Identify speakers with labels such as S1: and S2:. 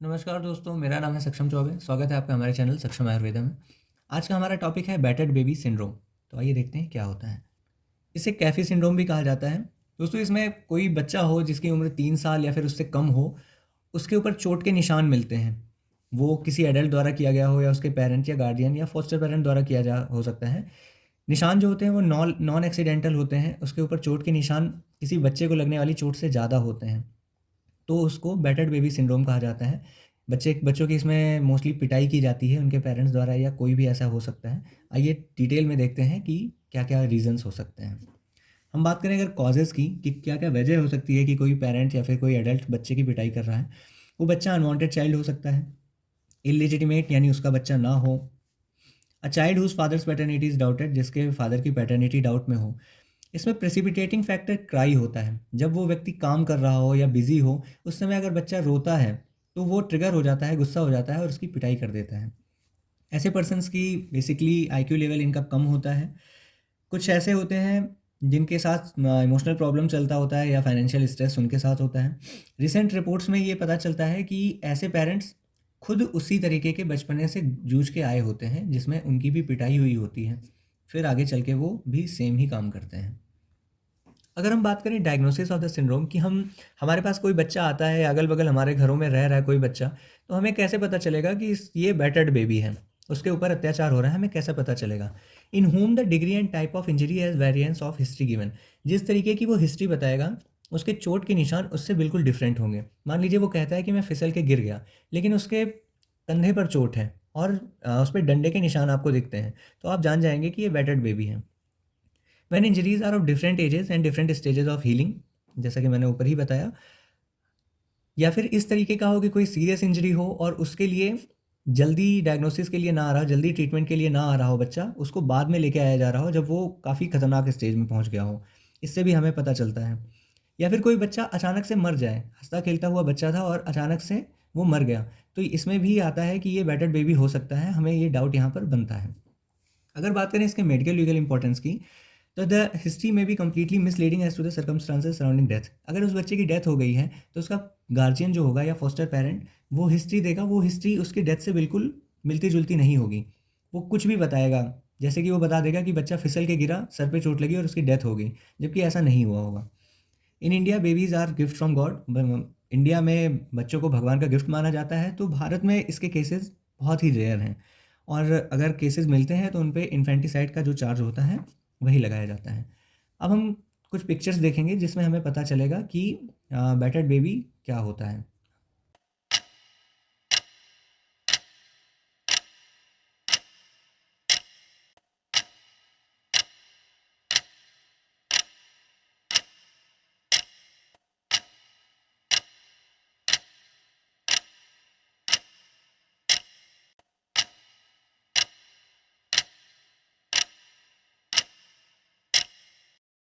S1: नमस्कार दोस्तों, मेरा नाम है सक्षम चौबे। स्वागत है आपका हमारे चैनल सक्षम आयुर्वेदा में। आज का हमारा टॉपिक है बैटर्ड बेबी सिंड्रोम। तो आइए देखते हैं क्या होता है। इसे कैफी सिंड्रोम भी कहा जाता है। दोस्तों, इसमें कोई बच्चा हो जिसकी उम्र 3 साल या फिर उससे कम हो, उसके ऊपर चोट के निशान मिलते हैं। वो किसी एडल्ट द्वारा किया गया हो या उसके पेरेंट या गार्डियन या फॉस्टर पेरेंट द्वारा किया जा हो सकता है। निशान जो होते हैं वो नॉन नॉन एक्सीडेंटल होते हैं। उसके ऊपर चोट के निशान किसी बच्चे को लगने वाली चोट से ज़्यादा होते हैं, तो उसको बैटर्ड बेबी सिंड्रोम कहा जाता है। बच्चों की इसमें मोस्टली पिटाई की जाती है उनके पेरेंट्स द्वारा, या कोई भी ऐसा हो सकता है। आइए डिटेल में देखते हैं कि क्या क्या रीजंस हो सकते हैं। हम बात करें अगर कॉजेज़ की कि क्या क्या वजह हो सकती है कि कोई पेरेंट या फिर कोई एडल्ट बच्चे की पिटाई कर रहा है। वो बच्चा अनवांटेड चाइल्ड हो सकता है, इलिजिटिमेट यानी उसका बच्चा ना हो, a child whose father's paternity is doubted, जिसके फादर की पैटर्निटी डाउट में हो। इसमें प्रेसिपिटेटिंग फैक्टर क्राई होता है। जब वो व्यक्ति काम कर रहा हो या बिजी हो, उस समय अगर बच्चा रोता है तो वो ट्रिगर हो जाता है, गुस्सा हो जाता है और उसकी पिटाई कर देता है। ऐसे पर्सन्स की बेसिकली आईक्यू लेवल इनका कम होता है। कुछ ऐसे होते हैं जिनके साथ इमोशनल प्रॉब्लम चलता होता है या फाइनेंशियल स्ट्रेस उनके साथ होता है। रिसेंट रिपोर्ट्स में ये पता चलता है कि ऐसे पेरेंट्स खुद उसी तरीके के बचपने से जूझ के आए होते हैं जिसमें उनकी भी पिटाई हुई होती है, फिर आगे चल के वो भी सेम ही काम करते हैं। अगर हम बात करें डायग्नोसिस ऑफ द सिंड्रोम कि हम हमारे पास कोई बच्चा आता है, अगल-बगल हमारे घरों में रह रहा है कोई बच्चा, तो हमें कैसे पता चलेगा कि ये बैटर्ड बेबी है, उसके ऊपर अत्याचार हो रहा है, हमें कैसे पता चलेगा? In home the degree and type of injury has variance of history given. जिस तरीके की वो हिस्ट्री बताएगा, उसके चोट के निशान उससे बिल्कुल डिफरेंट होंगे। मान लीजिए वो कहता है कि मैं फिसल के गिर गया, लेकिन उसके कंधे पर चोट है और उस पे डंडे के निशान आपको दिखते हैं, तो आप जान जाएँगे कि ये बैटर्ड बेबी है। When injuries are of different ages and different stages of healing, जैसा कि मैंने ऊपर ही बताया, या फिर इस तरीके का हो कि कोई सीरियस इंजरी हो और उसके लिए जल्दी डायग्नोसिस के लिए ना आ रहा हो, जल्दी ट्रीटमेंट के लिए ना आ रहा हो बच्चा, उसको बाद में लेके आया जा रहा हो जब वो काफ़ी खतरनाक स्टेज में पहुंच गया हो, इससे भी हमें पता चलता है। या फिर कोई बच्चा अचानक से मर जाए, हंसता खेलता हुआ बच्चा था और अचानक से वो मर गया, तो इसमें भी आता है कि ये बैटर्ड बेबी हो सकता है, हमें ये डाउट यहाँ पर बनता है। अगर बात करें इसके मेडिकल लीगल इंपॉर्टेंस की, तो द हिस्ट्री में भी completely misleading as to the circumstances surrounding death. अगर उस बच्चे की डेथ हो गई है तो उसका गार्जियन जो होगा या फॉस्टर पेरेंट वो हिस्ट्री देगा, वो हिस्ट्री उसकी डेथ से बिल्कुल मिलती जुलती नहीं होगी। वो कुछ भी बताएगा, जैसे कि वो बता देगा कि बच्चा फिसल के गिरा, सर पे चोट लगी और उसकी डेथ हो गई, जबकि ऐसा नहीं हुआ होगा। In India babies are gift from God. India में बच्चों को भगवान का गिफ्ट माना जाता है, तो भारत में इसके केसेस बहुत ही रेयर हैं। और अगर केसेस मिलते हैं तो उन पे इन्फेंटिसाइड का जो चार्ज होता है वही लगाया जाता है। अब हम कुछ पिक्चर्स देखेंगे जिसमें हमें पता चलेगा कि बैटर्ड बेबी क्या होता है।